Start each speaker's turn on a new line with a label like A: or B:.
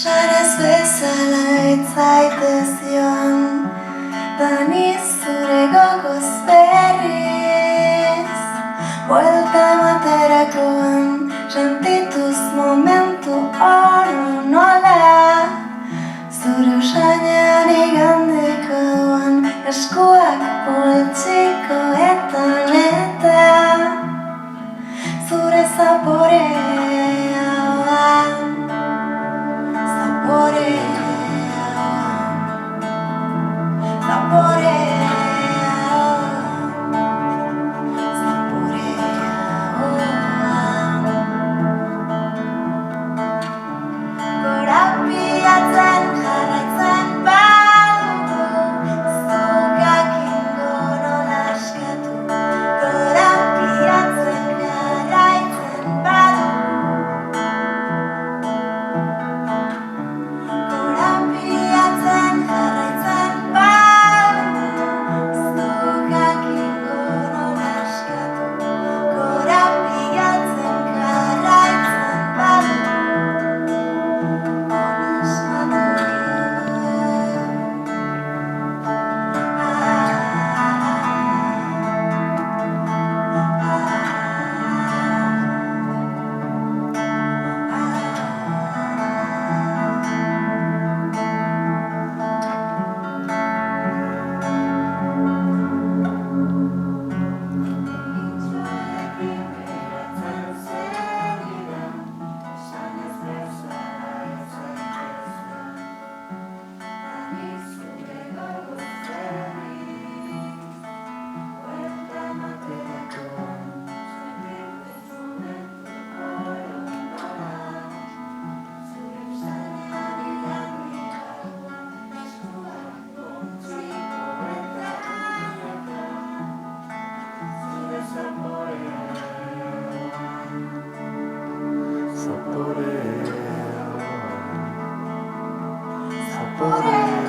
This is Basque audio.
A: Sarez bezala etzaitez joan, dani zure gogoz berriz. Buelta ematerakoan, sentituz momentu oro nola. Zure usainean igandekoan, eskuak poltsiko eta zure zaporea. Korapiatzen jarraitzen badugu, zugakin nola askatu. Korapiatzen jarraitzen badugu, korapiatzen jarraitzen badugu, zugakin nola askatu. Korapiatzen jarraitzen badugu.
B: Saporea.